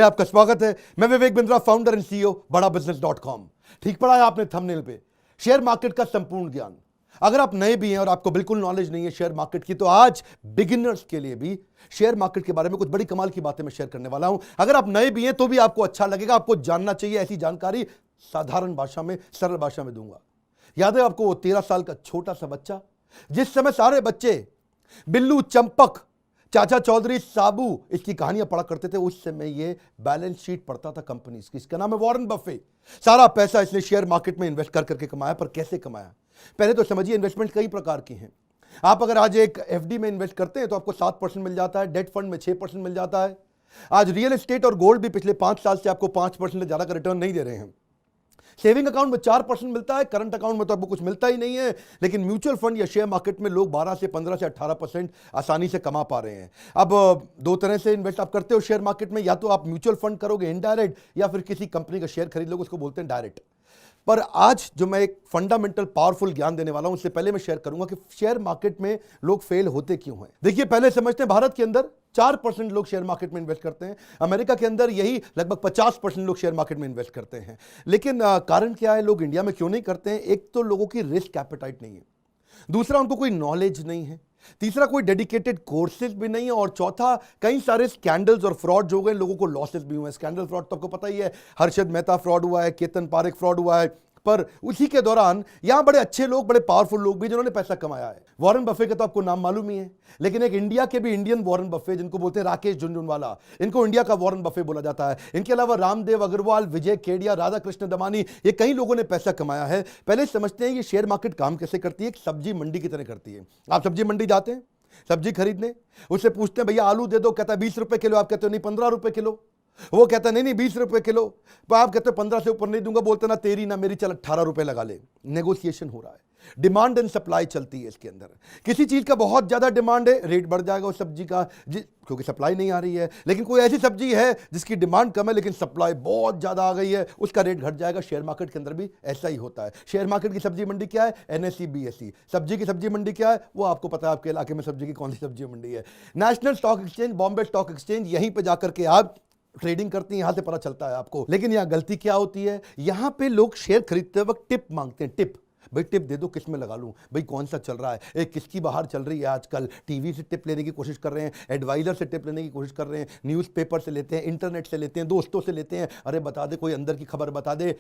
आपका स्वागत है। मैं Vivek Bindra, founder and CEO बड़ा बिजनेस.com। ठीक पढ़ा है आपने थंबनेल पे, शेयर मार्केट का संपूर्ण ज्ञान। अगर आप नए भी हैं और आपको बिल्कुल नॉलेज नहीं है शेयर मार्केट की, तो आज बिगिनर्स के लिए भी शेयर मार्केट के बारे में कुछ बड़ी कमाल की बातें मैं शेयर करने वाला हूं। अगर आप नए भी हैं तो भी आपको अच्छा लगेगा, आपको जानना चाहिए। ऐसी जानकारी साधारण भाषा में, सरल भाषा में दूंगा। याद है आपको वो 13 साल का छोटा सा बच्चा, जिस समय सारे बच्चे बिल्लू, चंपक, चाचा चौधरी, साबू इसकी कहानियां पढ़ा करते थे, उस समय ये बैलेंस शीट पढ़ता था कंपनीज की। इसका नाम है वॉरेन बफे। सारा पैसा इसने शेयर मार्केट में इन्वेस्ट कर करके कमाया। पर कैसे कमाया, पहले तो समझिए। इन्वेस्टमेंट कई प्रकार की हैं। आप अगर आज एक एफडी में इन्वेस्ट करते हैं तो आपको 7% मिल जाता है, डेट फंड में 6% मिल जाता है। आज रियल एस्टेट और गोल्ड भी पिछले 5 साल से आपको 5% से ज्यादा का रिटर्न नहीं दे रहे हैं। सेविंग अकाउंट में 4% मिलता है, करंट अकाउंट में तो आपको कुछ मिलता ही नहीं है। लेकिन म्यूचुअल फंड या शेयर मार्केट में लोग 12 से 15 से 18% आसानी से कमा पा रहे हैं। अब दो तरह से इन्वेस्ट आप करते हो शेयर मार्केट में, या तो आप म्यूचुअल फंड करोगे इनडायरेक्ट, या फिर किसी कंपनी का शेयर खरीद लोगे, उसको बोलते हैं डायरेक्ट। पर आज जो मैं एक फंडामेंटल पावरफुल ज्ञान देने वाला हूं, उससे पहले मैं शेयर करूंगा कि शेयर मार्केट में लोग फेल होते क्यों हैं। देखिए, पहले समझते हैं भारत के अंदर 4% लोग शेयर मार्केट में इन्वेस्ट करते हैं। अमेरिका के अंदर यही लगभग 50% लोग शेयर मार्केट में इन्वेस्ट करते हैं। लेकिन कारण क्या है, लोग इंडिया में क्यों नहीं करते हैं? एक तो लोगों की रिस्क एपेटाइट नहीं है, दूसरा उनको कोई नॉलेज नहीं है, तीसरा कोई डेडिकेटेड कोर्सेज भी नहीं है, और चौथा कई सारे स्कैंडल्स और फ्रॉड हो गए, लोगों को लॉसेस भी हुए हैं। स्कैंडल फ्रॉड तो आपको पता ही है, हर्षद मेहता फ्रॉड हुआ है, केतन पारेख फ्रॉड हुआ है। पर उसी के दौरान यहां बड़े अच्छे लोग, बड़े पावरफुल लोग भी जिन्होंने पैसा कमाया है। वॉरेन बफे का तो आपको नाम मालूम ही है, लेकिन एक इंडिया के भी इंडियन वॉरेन बफे, जिनको बोलते हैं राकेश झुनझुनवाला, इनको इंडिया का वॉरेन बफे बोला जाता है। इनके अलावा रामदेव अग्रवाल, विजय केडिया, राधा कृष्ण दमानी, ये कई लोगों ने पैसा कमाया है। पहले समझते हैं ये शेयर मार्केट काम कैसे करती है। एक सब्जी मंडी की तरह करती है। आप सब्जी मंडी जाते हैं सब्जी खरीदने, उससे पूछते हैं भैया आलू दे दो, कहता है 20 रुपए किलो। आप कहते हो नहीं 15 रुपए किलो। वो कहता नहीं 20 रुपए किलो। तो आप कहते हो 15 से ऊपर नहीं दूंगा। बोलते ना तेरी ना मेरी, चल 18 रुपए लगा ले। नेगोशिएशन हो रहा है, डिमांड एंड सप्लाई चलती है इसके अंदर। किसी चीज का बहुत ज्यादा डिमांड है, रेट बढ़ जाएगा उस सब्जी का, क्योंकि सप्लाई नहीं आ रही है। लेकिन कोई ऐसी सब्जी है जिसकी डिमांड कम है लेकिन सप्लाई बहुत ज्यादा आ गई है, उसका रेट घट जाएगा। शेयर मार्केट के अंदर भी ऐसा ही होता है। शेयर मार्केट की सब्जी मंडी क्या है? NSE BSE. सब्जी की सब्जी मंडी क्या है? वो आपको पता है आपके इलाके में सब्जी की कौन सी सब्जी मंडी है। National stock exchange, Bombay stock exchange, यहीं पर जाकर के आप ट्रेडिंग करती हैं, यहां से पता चलता है आपको। लेकिन यहां गलती क्या होती है, यहां पे लोग शेयर खरीदते वक्त टिप मांगते हैं। टिप, भाई टिप दे दो, किस में लगा लूं, भाई कौन सा चल रहा है, एक किसकी बाहर चल रही है आजकल। टीवी से टिप लेने की कोशिश कर रहे हैं, एडवाइजर से टिप लेने की कोशिश कर रहे हैं, न्यूज़पेपर से लेते हैं, इंटरनेट से लेते हैं, दोस्तों से लेते हैं। अरे बता दे, कोई अंदर की खबर बता दे।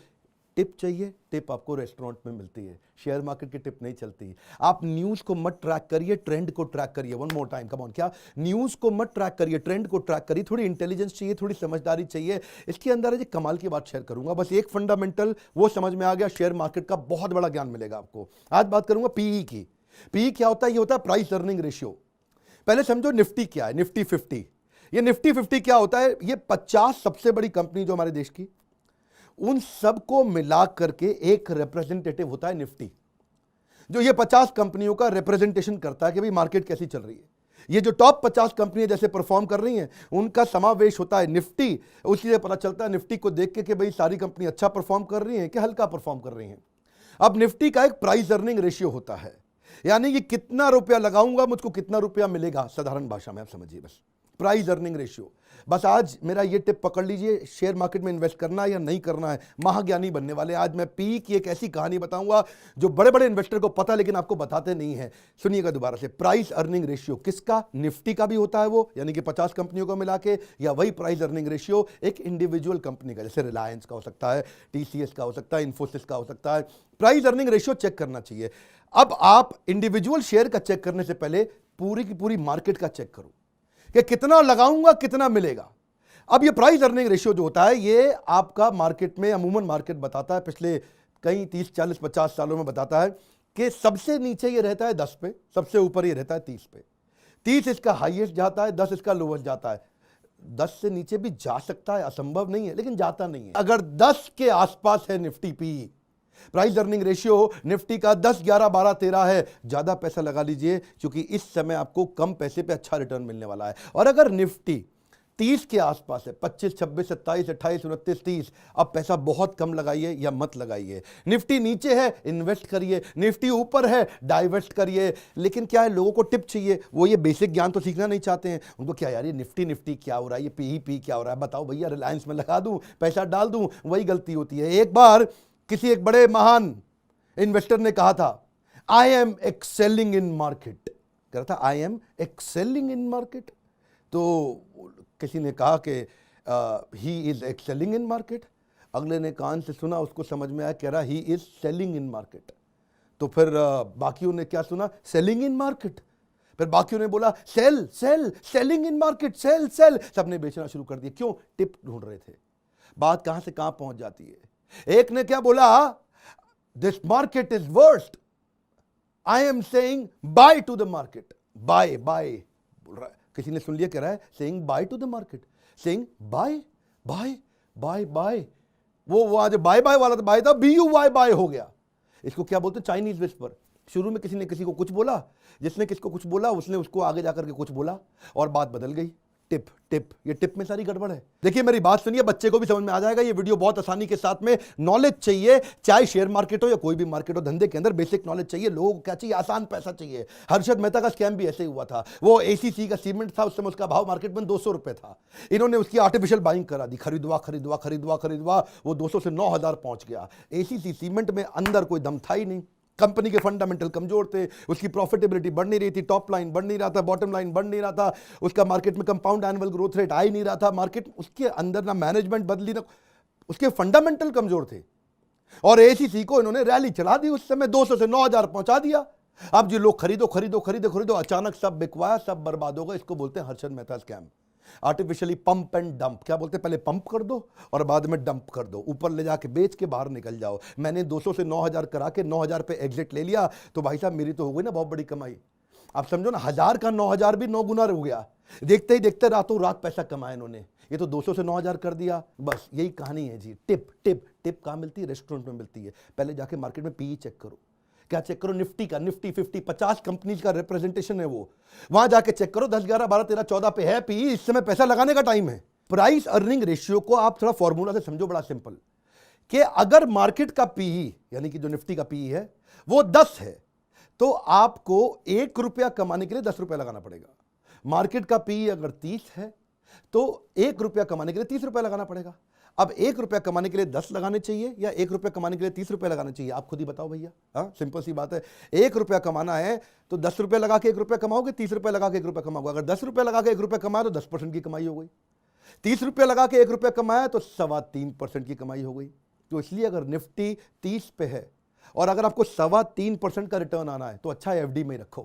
टिप चाहिए, टिप आपको रेस्टोरेंट में मिलती है, शेयर मार्केट की टिप नहीं चलती। आप न्यूज़ को मत ट्रैक करिए, ट्रेंड को ट्रैक करिए। One more time, come on. क्या? न्यूज़ को मत ट्रैक करिए, ट्रेंड को ट्रैक करिए। थोड़ी इंटेलिजेंस चाहिए, थोड़ी समझदारी चाहिए। इसके अंदर है जी कमाल की बात शेयर करूंगा। बस एक फंडामेंटल वो समझ में आ गया, शेयर मार्केट का बहुत बड़ा ज्ञान मिलेगा आपको। आज बात करूंगा पीई की। पीई क्या होता है? ये होता है प्राइस अर्निंग रेशियो। पहले समझो निफ्टी क्या है, निफ्टी 50। ये निफ्टी 50 क्या होता है? ये 50 सबसे बड़ी कंपनी जो हमारे देश की, उन सबको मिला करके एक रिप्रेजेंटेटिव होता है निफ्टी, जो ये 50 कंपनियों का रिप्रेजेंटेशन करता है कि भाई मार्केट कैसी चल रही है। ये जो टॉप 50 कंपनियां जैसे परफॉर्म कर रही हैं, उनका समावेश होता है निफ्टी। उसी से पता चलता है निफ्टी को देख के कि भाई सारी कंपनी अच्छा परफॉर्म कर रही हैं कि हल्का परफॉर्म कर रही हैं। अब निफ्टी का एक प्राइस अर्निंग रेशियो होता है, यानी कि कितना रुपया लगाऊंगा मुझको कितना रुपया मिलेगा। साधारण भाषा में आप समझिए, बस प्राइस अर्निंग रेशियो। बस आज मेरा ये टिप पकड़ लीजिए, शेयर मार्केट में इन्वेस्ट करना है या नहीं करना है, महाज्ञानी बनने वाले। आज मैं पी की एक ऐसी कहानी बताऊंगा जो बड़े बड़े इन्वेस्टर को पता लेकिन आपको बताते नहीं है। सुनिएगा दोबारा से। प्राइस अर्निंग रेशियो किसका? निफ्टी का भी होता है वो, यानी कि 50 कंपनियों को मिला के, या वही प्राइस अर्निंग रेशियो एक इंडिविजुअल कंपनी का, जैसे रिलायंस का हो सकता है, टीसीएस का हो सकता है, इन्फोसिस का हो सकता है। प्राइस अर्निंग रेशियो चेक करना चाहिए। अब आप इंडिविजुअल शेयर का चेक करने से पहले पूरी की पूरी मार्केट का चेक करो कि कितना लगाऊंगा कितना मिलेगा। अब ये प्राइस अर्निंग रेशियो जो होता है, ये आपका मार्केट में अमूमन मार्केट बताता है, पिछले कई 30 40 50 सालों में बताता है कि सबसे नीचे ये रहता है 10 पे, सबसे ऊपर ये रहता है 30 पे। 30 इसका हाईएस्ट जाता है, 10 इसका लोवेस्ट जाता है। 10 से नीचे भी जा सकता है, असंभव नहीं है, लेकिन जाता नहीं है। अगर 10 के आसपास है Nifty P, price earning ratio Nifty का 10, 11, 12, 13 है, ज्यादा पैसा लगा लीजिए, क्योंकि इस समय आपको कम पैसे पे अच्छा रिटर्न मिलने वाला है। और अगर निफ्टी 30 के आसपास है, 25, 26, 27, 28, 29, 30। अब पैसा बहुत कम लगाइए या मत लगाइए। निफ्टी नीचे है, इन्वेस्ट करिए। निफ्टी ऊपर है, डाइवेस्ट करिए। लेकिन क्या है, लोगों को टिप चाहिए, वो ये बेसिक ज्ञान तो सीखना नहीं चाहते हैं। उनको क्या यार, ये निफ्टी क्या हो रहा है, ये पी क्या हो रहा है, बताओ भैया, रिलायंस में लगा दूं, पैसा डाल दूं। वही गलती होती है। एक बार किसी एक बड़े महान इन्वेस्टर ने कहा था, I am excelling in market. कह रहा था I am excelling in market. तो किसी ने कहा कि he is excelling in market. अगले ने कान से सुना, उसको समझ में आया, कह रहा he is selling in market. तो फिर बाकियों ने क्या सुना, सेलिंग इन मार्केट। फिर बाकियों ने बोला sell sell, selling in market, sell sell. सबने बेचना शुरू कर दिया। क्यों? टिप ढूंढ रहे थे। बात कहां से कहां पहुंच जाती है। एक ने क्या बोला, this market is worst, I am saying bye to the market. Bye bye बोल रहा है। किसी ने सुन लिया, कह रहा है saying bye to the market, saying bye bye bye bye. वो आज बाय बाय वाला बाय था, BUY बाय हो गया। इसको क्या बोलते हैं, चाइनीज विस्पर। शुरू में किसी ने किसी को कुछ बोला, जिसने किसको कुछ बोला उसने उसको आगे जाकर के कुछ बोला और बात बदल गई। टिप टिप, ये टिप में सारी गड़बड़ है। देखिए मेरी बात सुनिए, बच्चे को भी समझ में आ जाएगा। ये वीडियो बहुत आसानी के साथ में, नॉलेज चाहिए, चाहे शेयर मार्केट हो या कोई भी मार्केट हो, धंधे के अंदर बेसिक नॉलेज चाहिए। लोगों को क्या चाहिए, आसान पैसा चाहिए। हर्षद मेहता का स्कैम भी ऐसे ही हुआ था। वो ACC का सीमेंट था, उस समय उसका भाव मार्केट में 200 रुपए था। इन्होंने उसकी आर्टिफिशियल बाइंग करा दी, खरीदवा खरीदवा खरीदवा खरीदवा, वो 200 से 9000 पहुंच गया। ACC सीमेंट में अंदर कोई दम था ही नहीं। कंपनी के फंडामेंटल कमजोर थे, उसकी प्रॉफिटेबिलिटी बढ़ नहीं रही थी, टॉप लाइन बढ़ नहीं रहा था, बॉटम लाइन बढ़ नहीं रहा था, उसका मार्केट में कंपाउंड एनुअल ग्रोथ रेट आ ही नहीं रहा था। मार्केट उसके अंदर ना मैनेजमेंट बदली, ना उसके फंडामेंटल कमजोर थे। और ACC को इन्होंने रैली चला दी, उस समय 200 से 9000 पहुंचा दिया। अब जो लोग खरीदो खरीदो खरीदो खरीदो, अचानक सब बिकवाया, सब बर्बाद होगा। इसको बोलते हैं Harshad Mehta scam. Artificially pump and dump. क्या बोलते हैं, पहले पंप कर दो और बाद में डंप कर दो, ऊपर ले जाके बेच के बाहर निकल जाओ। मैंने 200 से 9000 करा के 9000 पे एग्जिट ले लिया, तो भाई साहब मेरी तो हो गई ना बहुत बड़ी कमाई। आप समझो ना, 1000 का 9000 भी 9 गुना हो गया। देखते ही देखते रातों रात पैसा कमाया इन्होंने। ये तो 200 से 9000 कर दिया, बस यही कहानी है जी। टिप टिप टिप कहाँ मिलती है, रेस्टोरेंट में मिलती है। पहले जाके मार्केट में PE चेक करो। क्या चेक करो, निफ्टी का, निफ्टी 50, 50 कंपनीज का रिप्रेजेंटेशन है वो। वहां जाके चेक करो, 10, 11, 12, 13, 14 पे है PE। इस समय पैसा लगाने का टाइम है। प्राइस अर्निंग रेशियो को आप थोड़ा फॉर्मूला से समझो, बड़ा सिंपल, कि अगर मार्केट का PE यानी कि जो निफ्टी का PE है वो 10 है, तो आपको 1 रुपया कमाने के लिए 10 रुपया लगाना पड़ेगा। मार्केट का PE अगर 30 है तो 1 रुपया कमाने के लिए 30 रुपया लगाना पड़ेगा। अब 1 रुपया कमाने के लिए 10 लगाने चाहिए या 1 रुपया कमाने के लिए 30 रुपया लगाने चाहिए, आप खुद ही बताओ भैया। हाँ, सिंपल सी बात है। 1 रुपया कमाना है तो 10 रुपया लगा के 1 रुपया कमाओगे, 30 रुपया लगा के 1 रुपया कमाओगे। अगर 10 रुपया लगा के 1 रुपया कमाया तो 10% की कमाई हो गई। 30 रुपया लगा के 1 रुपया कमाया तो 3.25% की कमाई हो गई। तो इसलिए अगर निफ्टी 30 पे है और अगर आपको 3.25% का रिटर्न आना है तो अच्छा है FD में रखो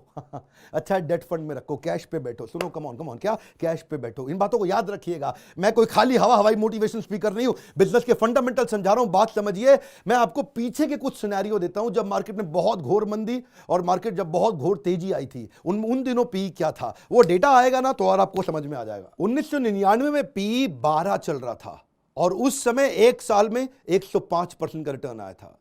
अच्छा है डेट फंड में रखो, कैश पे बैठो। सुनो, कम ऑन, क्या कैश पे बैठो। इन बातों को याद रखिएगा। मैं कोई खाली हवाई मोटिवेशन स्पीकर नहीं हूं, बिजनेस के फंडामेंटल समझा रहा हूं, बात समझिए। मैं आपको पीछे के कुछ सिनेरियो देता हूं, जब मार्केट में बहुत घोर मंदी और मार्केट जब बहुत घोर तेजी आई थी, उन दिनों PE क्या था। वो डेटा आएगा ना तो और आपको समझ में आ जाएगा। 1999 में PE 12 चल रहा था और उस समय एक साल में 105% का रिटर्न आया था।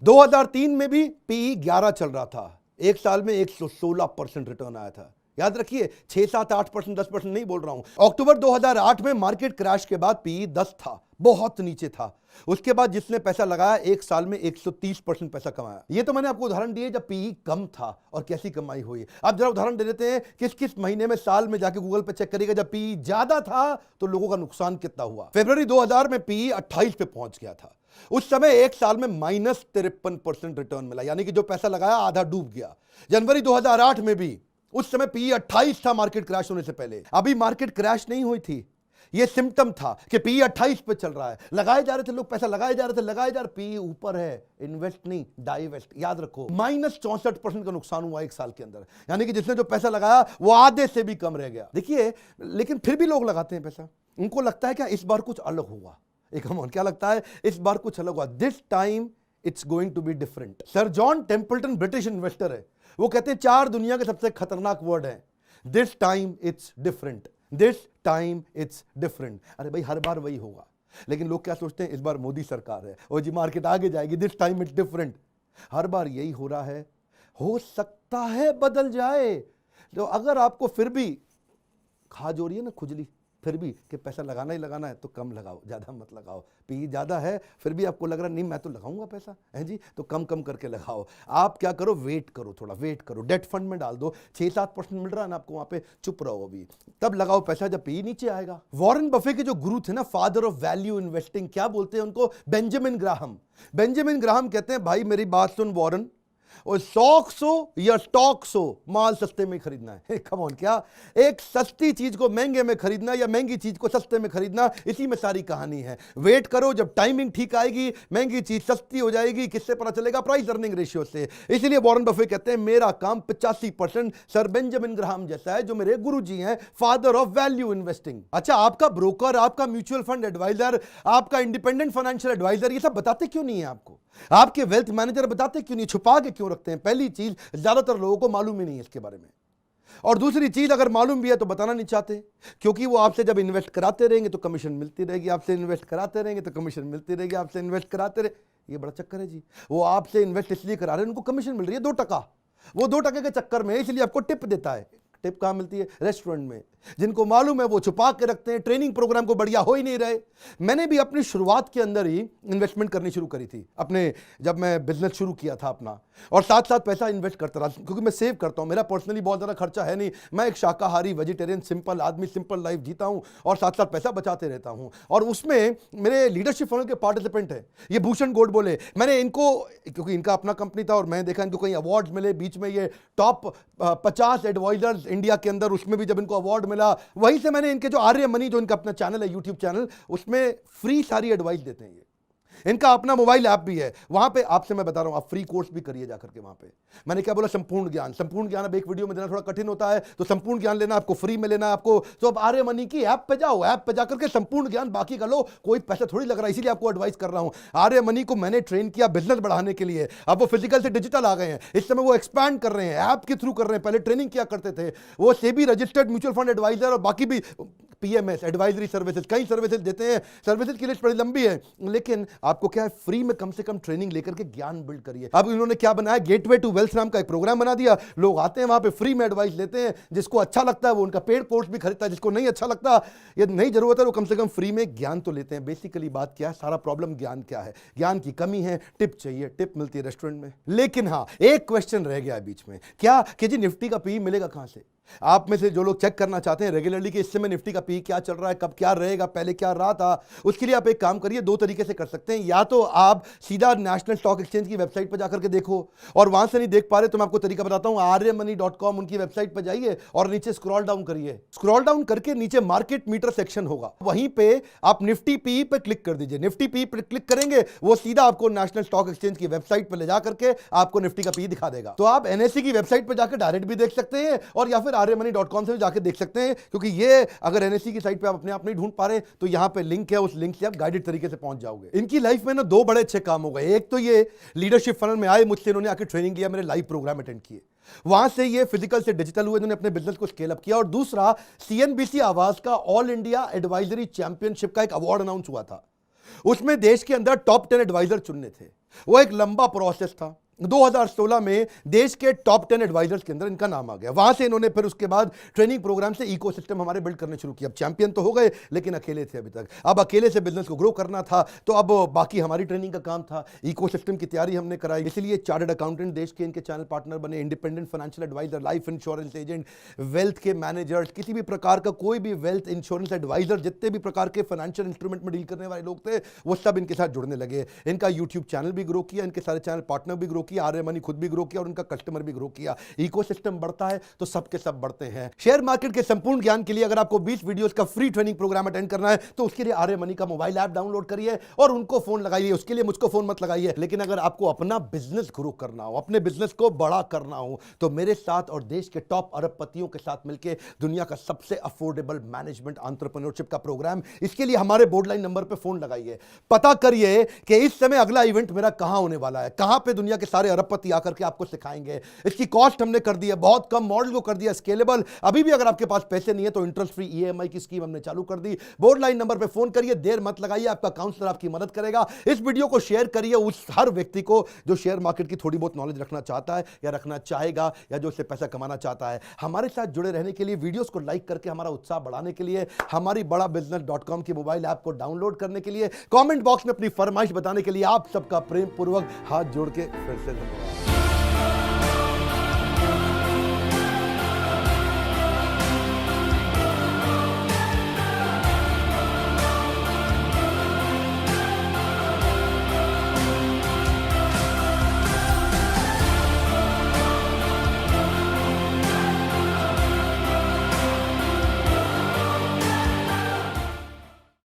2003 में भी PE 11 चल रहा था, एक साल में 116% रिटर्न आया था। याद रखिए, 6, 7, 8%, 10% नहीं बोल रहा हूं। अक्टूबर 2008 में मार्केट क्रैश के बाद PE 10 था, बहुत नीचे था। उसके बाद जिसने पैसा लगाया एक साल में 130% पैसा कमाया। ये तो मैंने आपको उदाहरण दिए जब PE कम था और कैसी कमाई हुई। अब जरा उदाहरण दे देते हैं, किस किस महीने में, साल में जाके गूगल पे चेक करिएगा जब PE ज्यादा था तो लोगों का नुकसान कितना हुआ। फरवरी 2000 में PE 28 पे पहुंच गया था। उस समय एक साल में -53% रिटर्न मिला, यानी कि जो पैसा लगाया आधा डूब गया। जनवरी 2008 में भी उस समय PE 28 था मार्केट क्रैश होने से पहले। अभी मार्केट क्रैश नहीं हुई थी, ये सिम्टम था कि PE 28 पे चल रहा है। लगाए जा रहे थे लोग, पैसा लगाए जा रहे थे, PE ऊपर है। इन्वेस्ट नहीं, डाइवेस्ट। याद रखो, -64% का नुकसान हुआ एक साल के अंदर, यानी कि जिसने जो पैसा लगाया वो आधे से भी कम रह गया। देखिए, लेकिन फिर भी लोग लगाते हैं पैसा। उनको लगता है क्या इस बार कुछ अलग हुआ। क्या लगता है इस बार कुछ अलग हुआ, this time it's going to be different. Sir John Templeton British investor है, वो कहते हैं 4 दुनिया के सबसे खतरनाक वर्ड है, this time it's different, this time it's different. अरे भाई, हर बार वही होगा, लेकिन लोग क्या सोचते हैं इस बार मोदी सरकार है और जी मार्केट आगे जाएगी, दिस टाइम इट्स डिफरेंट। हर बार यही हो रहा है, हो सकता है बदल जाए। तो अगर आपको फिर भी खा जो रही है ना खुजली, फिर भी कि पैसा लगाना ही लगाना है तो कम लगाओ, ज़्यादा मत लगाओ। पी ज़्यादा है फिर भी आपको लग रहा नहीं मैं तो लगाऊंगा पैसा है जी, तो कम कम करके लगाओ। आप क्या करो, वेट करो, थोड़ा वेट करो, डेट फंड में डाल दो, 6-7% मिल रहा है ना आपको वहाँ पे, चुप रहो अभी, तब लगाओ पैसा जब पी नीचे आएगा। वॉरेन बफे के जो गुरु थे ना, फादर ऑफ वैल्यू इन्वेस्टिंग, क्या बोलते हैं उनको, बेंजामिन ग्राहम। बेंजामिन ग्राहम कहते हैं भाई मेरी बात सुन वॉरेन, और स्टॉक्स हो या स्टॉक्स हो, माल सस्ते में खरीदना है। कम ऑन, क्या एक सस्ती चीज को महंगे में खरीदना या महंगी चीज को सस्ते में खरीदना, इसी में सारी कहानी है। वेट करो, जब टाइमिंग ठीक आएगी महंगी चीज सस्ती हो जाएगी। किससे पता चलेगा, प्राइस अर्निंग रेशियो से। इसलिए वॉरेन बफे कहते हैं मेरा काम 85% सर बेंजामिन ग्राहम जैसा है, जो मेरे गुरुजी हैं, फादर ऑफ वैल्यू इन्वेस्टिंग। अच्छा, आपका ब्रोकर, आपका म्यूचुअल फंड एडवाइजर, आपका इंडिपेंडेंट फाइनेंशियल एडवाइजर ये सब बताते क्यों नहीं है आपको? आपके वेल्थ मैनेजर बताते क्यों नहीं, छुपा के क्यों रखते हैं? पहली चीज, ज्यादातर लोगों को मालूम ही नहीं है इसके बारे में। और दूसरी चीज, अगर मालूम भी है तो बताना नहीं चाहते, क्योंकि वो आपसे जब इन्वेस्ट कराते रहेंगे तो कमीशन मिलती रहेगी, आपसे इन्वेस्ट कराते रहेंगे तो कमीशन मिलती रहेगी, आपसे इन्वेस्ट कराते रहे। ये बड़ा चक्कर है जी। वो आपसे इन्वेस्ट इसलिए करा रहे हैं, उनको कमीशन मिल रही है 2%। वो 2% के चक्कर में इसलिए आपको टिप देता है। टिप कहाँ मिलती है? रेस्टोरेंट में। जिनको मालूम है वो छुपा के रखते हैं, ट्रेनिंग प्रोग्राम को बढ़िया हो ही नहीं रहे। मैंने भी अपनी शुरुआत के अंदर ही इन्वेस्टमेंट करनी शुरू करी थी अपने, जब मैं बिजनेस शुरू किया था अपना, और साथ साथ पैसा इन्वेस्ट करता रहा, क्योंकि मैं सेव करता हूं। मेरा पर्सनली बहुत ज़्यादा खर्चा है नहीं, मैं एक शाकाहारी वेजिटेरियन सिंपल आदमी, सिंपल लाइफ जीता हूं और साथ साथ पैसा बचाते रहता हूं। और उसमें मेरे लीडरशिप फनल के पार्टिसिपेंट हैं, ये भूषण गोड बोले, मैंने इनको, क्योंकि इनका अपना कंपनी था और मैं देखा इनको कहीं अवार्ड्स मिले, बीच में ये टॉप 50 एडवाइजर्स इंडिया के अंदर, उसमें भी जब इनको अवार्ड मिला, वहीं से मैंने इनके जो आर्य मनी, जो इनका अपना चैनल है, यूट्यूब चैनल, उसमें फ्री सारी एडवाइस देते हैं ये। इनका अपना मोबाइल ऐप भी है, वहां पे आपसे मैं बता रहा हूं, आप फ्री कोर्स भी करिए जाकर के वहां पे। मैंने क्या बोला, संपूर्ण ज्ञान। संपूर्ण ज्ञान अब एक वीडियो में देना थोड़ा कठिन होता है, तो संपूर्ण ज्ञान लेना आपको फ्री में लेना है आपको, तो अब आर्य मनी की ऐप पे जाओ, ऐप पे जाकर के संपूर्ण ज्ञान बाकी का लो, कोई पैसा थोड़ी लग रहा है, इसीलिए आपको एडवाइस कर रहा हूं। आर्य मनी को मैंने ट्रेन किया बिजनेस बढ़ाने के लिए, अब वो फिजिकल से डिजिटल आ गए हैं, इस समय वो एक्सपैंड कर रहे हैं, ऐप के थ्रू कर रहे हैं, पहले ट्रेनिंग किया करते थे। वो SEBI registered mutual fund advisor और बाकी भी पीएमएस एडवाइजरी सर्विसेज, कई सर्विसेज देते हैं। सर्विसेज की लिस्ट बड़ी लंबी है, लेकिन आपको क्या है, फ्री में कम से कम ट्रेनिंग लेकर के ज्ञान बिल्ड करिए। अब इन्होंने क्या बनाया, गेटवे टू वेल्थ नाम का एक प्रोग्राम बना दिया। लोग आते हैं वहां पे, फ्री में एडवाइस लेते हैं, जिसको अच्छा लगता है वो उनका पेड कोर्स भी खरीदता है, जिसको नहीं अच्छा लगता, ये नहीं जरूरत है, वो कम से कम फ्री में ज्ञान तो लेते हैं। बेसिकली बात क्या है, सारा प्रॉब्लम ज्ञान क्या है, ज्ञान की कमी है, टिप चाहिए, टिप मिलती है रेस्टोरेंट में। लेकिन हाँ, एक क्वेश्चन रह गया है बीच में, क्या कि जी निफ्टी का पी मिलेगा कहां से? आप में से जो लोग चेक करना चाहते हैं रेगुलरली कि इस समय निफ्टी का पी क्या चल रहा है, कब क्या रहेगा, पहले क्या रहा था, उसके लिए आप एक काम करिए, दो तरीके से कर सकते हैं। या तो आप सीधा नेशनल स्टॉक एक्सचेंज की वेबसाइट पर जाकर के देखो, और वहां से नहीं देख पा रहे तो मैं आपको तरीका बताता हूं, arymoney.com उनकी वेबसाइट पर जाइए और नीचे स्क्रॉल डाउन करिए। स्क्रॉल डाउन करके नीचे मार्केट मीटर सेक्शन होगा, वहीं पे आप निफ्टी पी पे क्लिक कर दीजिए। निफ्टी पी पे क्लिक करेंगे, वो सीधा आपको नेशनल स्टॉक एक्सचेंज की वेबसाइट पर ले जाकर के आपको निफ्टी का पी दिखा देगा। तो आप एनएसई की वेबसाइट पर जाकर डायरेक्ट भी देख सकते हैं, और या फिर arymoney.com से जाके देख सकते हैं, क्योंकि ये अगर एनएसई की साइट पे आप अपने आप नहीं ढूंढ पा रहे तो यहां पे लिंक है, उस लिंक से आप गाइडेड तरीके से पहुंच जाओगे। इनकी लाइफ में ना दो बड़े अच्छे काम हो गए। एक तो ये लीडरशिप फनल में आए, मुझसे इन्होंने आके ट्रेनिंग लिया, मेरे लाइव प्रोग्राम अटेंड किए, वहां से ये फिजिकल से डिजिटल हुए, इन्होंने अपने बिजनेस को स्केल अप किया। और दूसरा, सीएनबीसी आवाज का ऑल इंडिया एडवाइजरी चैंपियनशिप का एक अवार्ड अनाउंस हुआ था, उसमें देश के अंदर टॉप 10 एडवाइजर चुनने थे। वो एक लंबा प्रोसेस था। 2016 में देश के टॉप 10 एडवाइजर्स के अंदर इनका नाम आ गया। वहां से इन्होंने फिर उसके बाद ट्रेनिंग प्रोग्राम से इकोसिस्टम हमारे बिल्ड करने शुरू किया। अब चैंपियन तो हो गए, लेकिन अकेले थे अभी तक। अब अकेले से बिजनेस को ग्रो करना था, तो अब बाकी हमारी ट्रेनिंग का काम था, इकोसिस्टम की तैयारी हमने कराई। इसलिए चार्टर्ड अकाउंटेंट देश के इनके चैनल पार्टनर बने, independent financial advisor, life insurance agent, wealth के मैनेजर्स, किसी भी प्रकार का कोई भी वेल्थ इंश्योरेंस एडवाइजर, जितने भी प्रकार के फाइनेंशियल इंस्ट्रूमेंट में डील करने वाले लोग थे, वो सब इनके साथ जुड़ने लगे। इनका यूट्यूब चैनल भी ग्रो किया, इनके सारे चैनल पार्टनर भी ग्रो किया, आर्य मनी खुद भी ग्रो किया और उनका कस्टमर भी ग्रो किया। इकोसिस्टम बढ़ता है तो सबके सब बढ़ते हैं। शेयर मार्केट के संपूर्ण ज्ञान के लिए अगर आपको 20 वीडियोस का फ्री ट्रेनिंग प्रोग्राम अटेंड करना है तो उसके लिए आर्य मनी का मोबाइल ऐप डाउनलोड करिए और उनको फोन लगाइए। उसके लिए मुझको फोन मत लगाइए। लेकिन अगर आपको अपना बिजनेस ग्रो करना हो, अपने बिजनेस को बड़ा करना हो, तो मेरे साथ और देश के टॉप अरबपतियों के साथ मिलकर दुनिया का सबसे अफोर्डेबल मैनेजमेंट एंटरप्रेन्योरशिप का प्रोग्राम, इसके लिए हमारे बोर्ड लाइन नंबर पर फोन लगाइए। पता करिए कि इस समय अगला इवेंट मेरा कहां होने वाला है, कहां पे दुनिया के सारे अरबपति आकर के आपको सिखाएंगे। इसकी कॉस्ट हमने कर दी है बहुत कम, मॉडल को कर दिया स्केलेबल। अभी भी अगर आपके पास पैसे नहीं है तो इंटरेस्ट फ्री ईएमआई की स्कीम हमने चालू कर दी। बोर्ड लाइन नंबर पे फोन करिए, देर मत लगाइए, आपका काउंसलर आपकी मदद करेगा। इस वीडियो को शेयर करिए उस हर व्यक्ति को जो शेयर मार्केट की थोड़ी बहुत नॉलेज रखना चाहता है या रखना चाहेगा या जो उससे पैसा कमाना चाहता है। हमारे साथ जुड़े रहने के लिए, वीडियोस को लाइक करके हमारा उत्साह बढ़ाने के लिए, हमारी badabusiness.com की मोबाइल ऐप को डाउनलोड करने के लिए, कमेंट बॉक्स में अपनी फरमाइश बताने के लिए आप सबका प्रेम पूर्वक हाथ जोड़ के फिर से धन्यवाद।